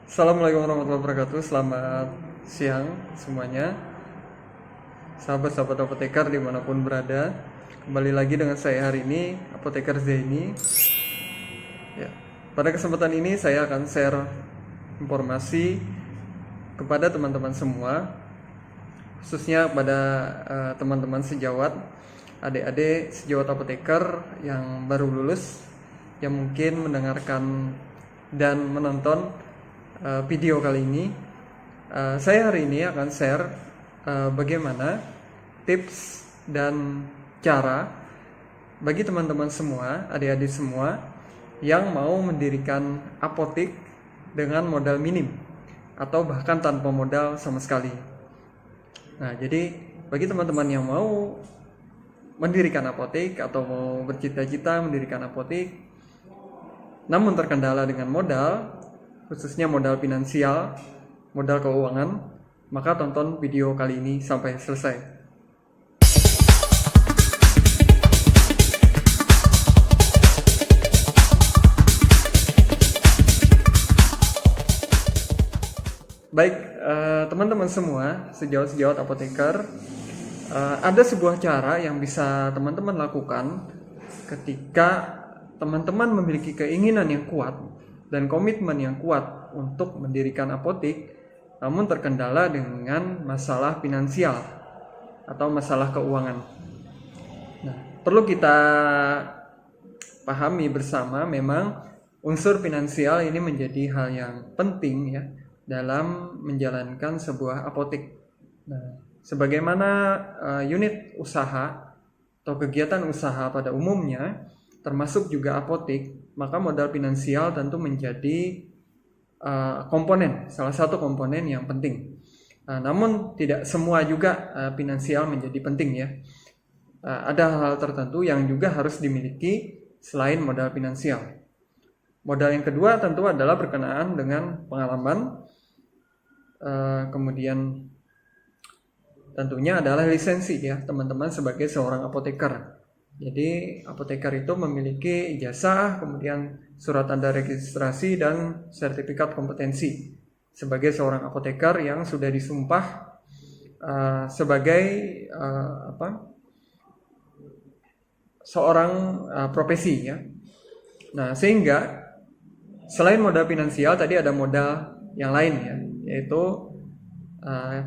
Assalamualaikum warahmatullahi wabarakatuh. Selamat siang semuanya, sahabat-sahabat apoteker dimanapun berada. Kembali lagi dengan saya hari ini, Apoteker Zaini. Ya, pada kesempatan ini saya akan share informasi kepada teman-teman semua, khususnya kepada teman-teman sejawat, adik-adik sejawat apoteker yang baru lulus, yang mungkin mendengarkan dan menonton video kali ini. Saya hari ini akan share bagaimana tips dan cara bagi teman-teman semua, adik-adik semua yang mau mendirikan apotik dengan modal minim atau bahkan tanpa modal sama sekali. Nah, jadi bagi teman-teman yang mau mendirikan apotik atau mau bercita-cita mendirikan apotik namun terkendala dengan modal, khususnya modal finansial, modal keuangan, maka tonton video kali ini sampai selesai. Baik, teman-teman semua, sejawat-sejawat apoteker, ada sebuah cara yang bisa teman-teman lakukan ketika teman-teman memiliki keinginan yang kuat dan komitmen yang kuat untuk mendirikan apotik, namun terkendala dengan masalah finansial atau masalah keuangan. Nah, perlu kita pahami bersama, memang unsur finansial ini menjadi hal yang penting ya dalam menjalankan sebuah apotik. Nah, sebagaimana unit usaha atau kegiatan usaha pada umumnya, termasuk juga apotik, maka modal finansial tentu menjadi komponen, salah satu komponen yang penting. Namun tidak semua juga finansial menjadi penting ya. Ada hal tertentu yang juga harus dimiliki selain modal finansial. Modal yang kedua tentu adalah berkenaan dengan pengalaman, kemudian tentunya adalah lisensi ya teman-teman sebagai seorang apoteker. Jadi apoteker itu memiliki ijazah, kemudian surat tanda registrasi dan sertifikat kompetensi sebagai seorang apoteker yang sudah disumpah sebagai seorang profesi ya. Nah, sehingga selain modal finansial tadi ada modal yang lain ya, yaitu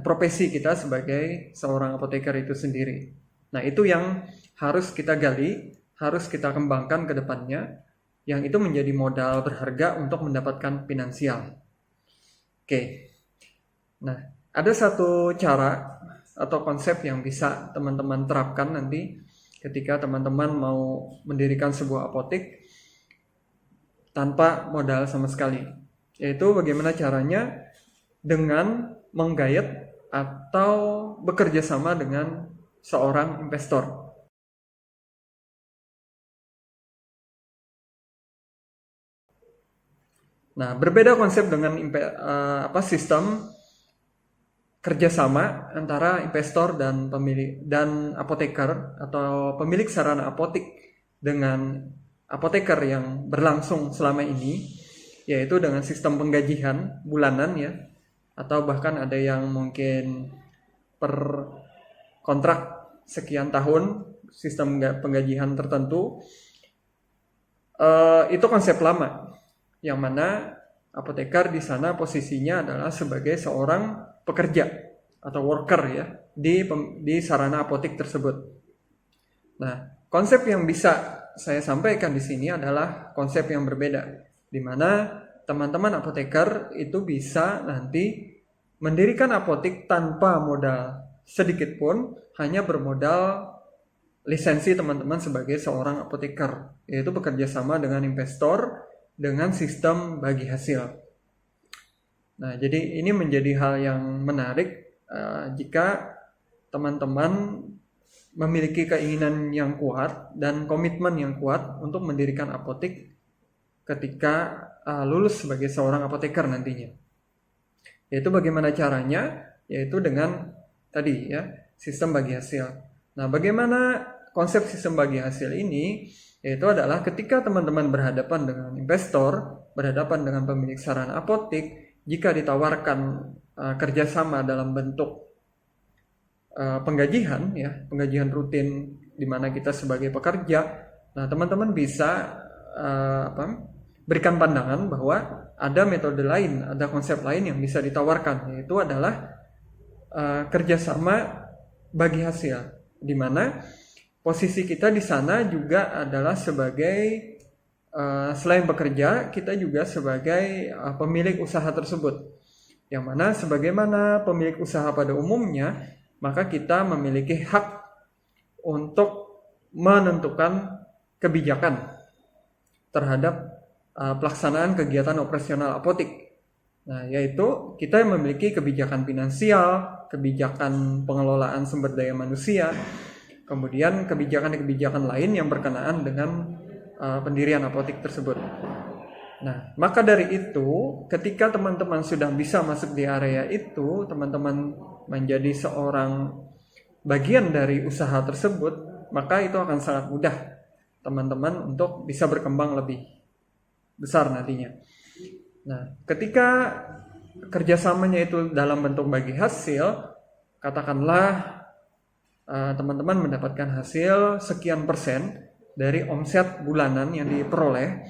profesi kita sebagai seorang apoteker itu sendiri. Nah, itu yang harus kita gali, harus kita kembangkan ke depannya, yang itu menjadi modal berharga untuk mendapatkan finansial. Oke. Nah, ada satu cara atau konsep yang bisa teman-teman terapkan nanti ketika teman-teman mau mendirikan sebuah apotik tanpa modal sama sekali. Yaitu bagaimana caranya dengan menggayat atau bekerja sama dengan seorang investor. Nah, berbeda konsep dengan sistem kerjasama antara investor dan pemilik dan apoteker atau pemilik sarana apotik dengan apoteker yang berlangsung selama ini, yaitu dengan sistem penggajian bulanan ya, atau bahkan ada yang mungkin per kontrak sekian tahun, sistem penggajian tertentu. Itu konsep lama, yang mana apoteker di sana posisinya adalah sebagai seorang pekerja atau worker ya di sarana apotik tersebut. Nah, konsep yang bisa saya sampaikan di sini adalah konsep yang berbeda, di mana teman-teman apoteker itu bisa nanti mendirikan apotik tanpa modal sedikit pun, hanya bermodal lisensi teman-teman sebagai seorang apoteker, yaitu bekerja sama dengan investor dengan sistem bagi hasil. Nah, jadi ini menjadi hal yang menarik jika teman-teman memiliki keinginan yang kuat dan komitmen yang kuat untuk mendirikan apotik ketika lulus sebagai seorang apoteker nantinya. Yaitu bagaimana caranya? Yaitu dengan tadi ya, sistem bagi hasil. Nah, bagaimana konsep sistem bagi hasil ini? Yaitu adalah ketika teman-teman berhadapan dengan investor, berhadapan dengan pemilik sarana apotik, jika ditawarkan kerjasama dalam bentuk penggajian, ya, penggajian rutin di mana kita sebagai pekerja, nah teman-teman bisa berikan pandangan bahwa ada metode lain, ada konsep lain yang bisa ditawarkan, yaitu adalah kerjasama bagi hasil, di mana posisi kita di sana juga adalah sebagai selain bekerja, kita juga sebagai pemilik usaha tersebut. Yang mana sebagaimana pemilik usaha pada umumnya, maka kita memiliki hak untuk menentukan kebijakan terhadap pelaksanaan kegiatan operasional apotik. Nah, yaitu kita memiliki kebijakan finansial, kebijakan pengelolaan sumber daya manusia, kemudian kebijakan-kebijakan lain yang berkenaan dengan pendirian apotik tersebut. Nah, maka dari itu, ketika teman-teman sudah bisa masuk di area itu, teman-teman menjadi seorang bagian dari usaha tersebut, maka itu akan sangat mudah teman-teman untuk bisa berkembang lebih besar nantinya. Nah, ketika kerjasamanya itu dalam bentuk bagi hasil, katakanlah teman-teman mendapatkan hasil sekian persen dari omset bulanan yang diperoleh,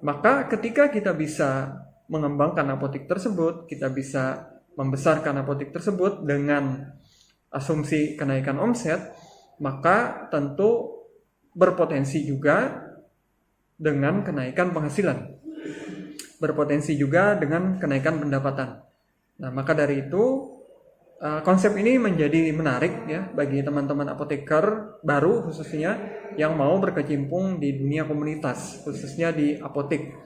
maka ketika kita bisa mengembangkan apotik tersebut, kita bisa membesarkan apotik tersebut dengan asumsi kenaikan omset, maka tentu berpotensi juga dengan kenaikan penghasilan, berpotensi juga dengan kenaikan pendapatan. Nah, maka dari itu konsep ini menjadi menarik ya bagi teman-teman apoteker baru, khususnya yang mau berkecimpung di dunia komunitas, khususnya di apotek.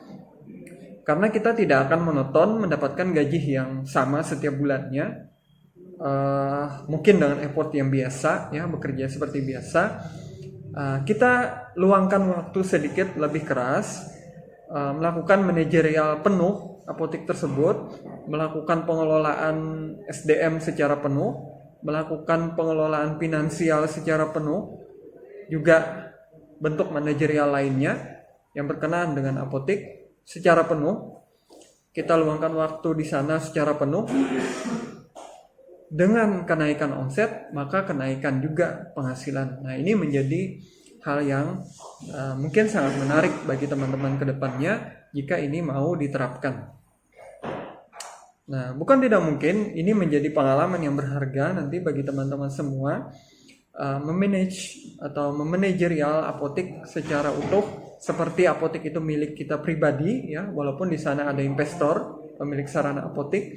Karena kita tidak akan monoton mendapatkan gaji yang sama setiap bulannya, mungkin dengan effort yang biasa ya, bekerja seperti biasa. Kita luangkan waktu sedikit lebih keras, melakukan manajerial penuh apotek tersebut, melakukan pengelolaan SDM secara penuh, melakukan pengelolaan finansial secara penuh, juga bentuk manajerial lainnya yang berkenaan dengan apotek secara penuh. Kita luangkan waktu di sana secara penuh. Dengan kenaikan omset, maka kenaikan juga penghasilan. Nah, ini menjadi hal yang mungkin sangat menarik bagi teman-teman ke depannya jika ini mau diterapkan. Nah, bukan tidak mungkin ini menjadi pengalaman yang berharga nanti bagi teman-teman semua memanage atau memanajerial apotek secara utuh, seperti apotek itu milik kita pribadi ya, walaupun di sana ada investor, pemilik sarana apotek.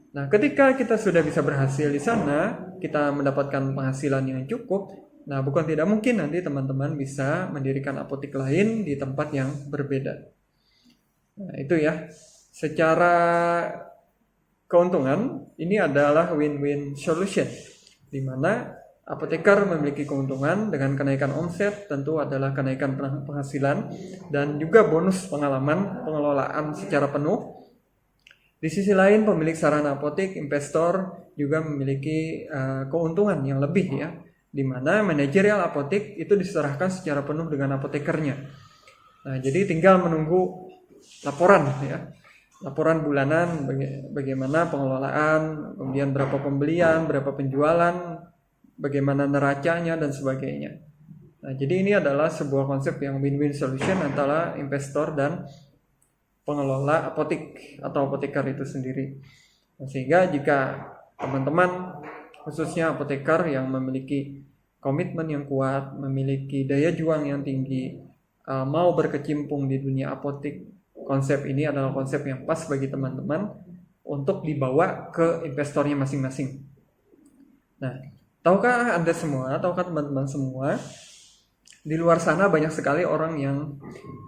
Nah, ketika kita sudah bisa berhasil di sana, kita mendapatkan penghasilan yang cukup. Nah, bukan tidak mungkin nanti teman-teman bisa mendirikan apotek lain di tempat yang berbeda. Nah, itu ya. Secara keuntungan, ini adalah win-win solution, di mana apoteker memiliki keuntungan dengan kenaikan omset, tentu adalah kenaikan penghasilan, dan juga bonus pengalaman pengelolaan secara penuh. Di sisi lain, pemilik sarana apotek, investor juga memiliki keuntungan yang lebih ya, di mana manajerial apotek itu diserahkan secara penuh dengan apotekernya. Nah, jadi tinggal menunggu laporan ya. Laporan bulanan bagaimana pengelolaan, kemudian berapa pembelian, berapa penjualan, bagaimana neracanya dan sebagainya. Nah, jadi ini adalah sebuah konsep yang win-win solution antara investor dan pengelola apotek atau apoteker itu sendiri. Nah, sehingga jika teman-teman khususnya apoteker yang memiliki komitmen yang kuat, memiliki daya juang yang tinggi, mau berkecimpung di dunia apotek, konsep ini adalah konsep yang pas bagi teman-teman untuk dibawa ke investornya masing-masing. Nah, tahukah Anda semua, tahukah teman-teman semua, di luar sana banyak sekali orang yang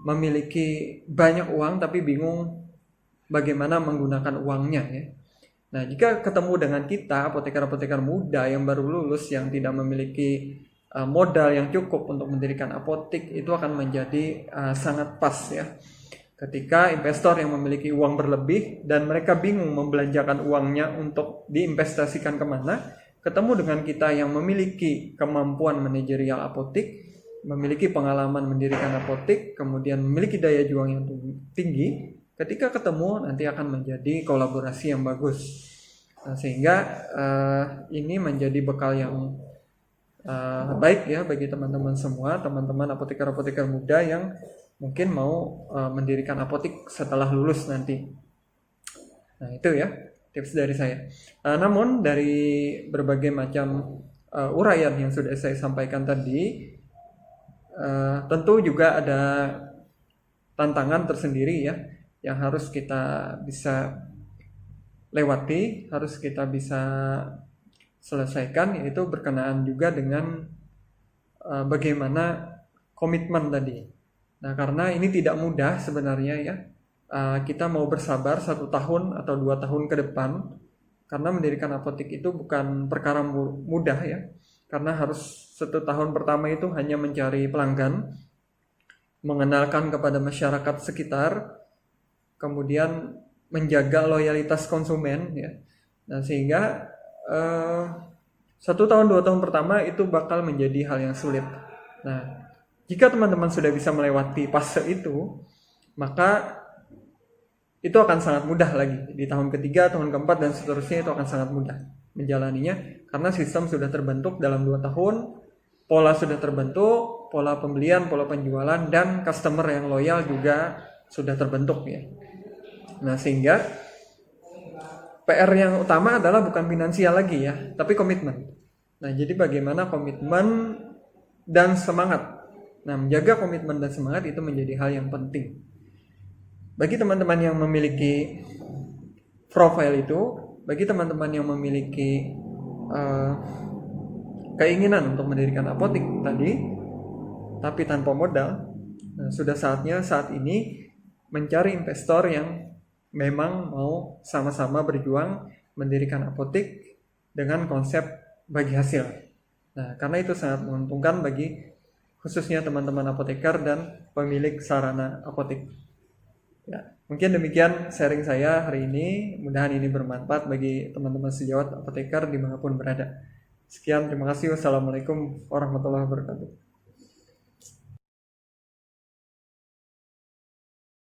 memiliki banyak uang tapi bingung bagaimana menggunakan uangnya ya. Nah, jika ketemu dengan kita, apoteker-apoteker muda yang baru lulus, yang tidak memiliki modal yang cukup untuk mendirikan apotek, itu akan menjadi sangat pas ya. Ketika investor yang memiliki uang berlebih dan mereka bingung membelanjakan uangnya untuk diinvestasikan kemana, ketemu dengan kita yang memiliki kemampuan manajerial apotek, memiliki pengalaman mendirikan apotek, kemudian memiliki daya juang yang tinggi, ketika ketemu nanti akan menjadi kolaborasi yang bagus. Nah, sehingga ini menjadi bekal yang baik ya bagi teman-teman semua, teman-teman apoteker-apoteker muda yang mungkin mau mendirikan apotik setelah lulus nanti. Nah itu ya tips dari saya. Namun dari berbagai macam uraian yang sudah saya sampaikan tadi, tentu juga ada tantangan tersendiri ya yang harus kita bisa lewati, harus kita bisa selesaikan, yaitu berkenaan juga dengan bagaimana komitmen tadi. Nah karena ini tidak mudah sebenarnya ya, kita mau bersabar 1 tahun atau 2 tahun ke depan, karena mendirikan apotik itu bukan perkara mudah ya, karena harus 1 tahun pertama itu hanya mencari pelanggan, mengenalkan kepada masyarakat sekitar, kemudian menjaga loyalitas konsumen ya. Nah sehingga 1 tahun 2 tahun pertama itu bakal menjadi hal yang sulit. Nah jika teman-teman sudah bisa melewati fase itu, maka itu akan sangat mudah lagi di tahun ketiga, tahun keempat dan seterusnya, itu akan sangat mudah menjalaninya karena sistem sudah terbentuk dalam 2 tahun, pola sudah terbentuk, pola pembelian, pola penjualan, dan customer yang loyal juga sudah terbentuk ya. Nah sehingga PR yang utama adalah bukan finansial lagi ya, tapi komitmen. Nah jadi bagaimana komitmen dan semangat. Nah menjaga komitmen dan semangat itu menjadi hal yang penting. Bagi teman-teman yang memiliki profile itu, bagi teman-teman yang memiliki keinginan untuk mendirikan apotik tadi, tapi tanpa modal, nah, sudah saatnya saat ini mencari investor yang memang mau sama-sama berjuang mendirikan apotik dengan konsep bagi hasil. Nah, karena itu sangat menguntungkan bagi khususnya teman-teman apoteker dan pemilik sarana apotik. Ya, mungkin demikian sharing saya hari ini. Mudahan ini bermanfaat bagi teman-teman sejawat apoteker dimanapun berada. Sekian, terima kasih. Wassalamualaikum warahmatullahi wabarakatuh.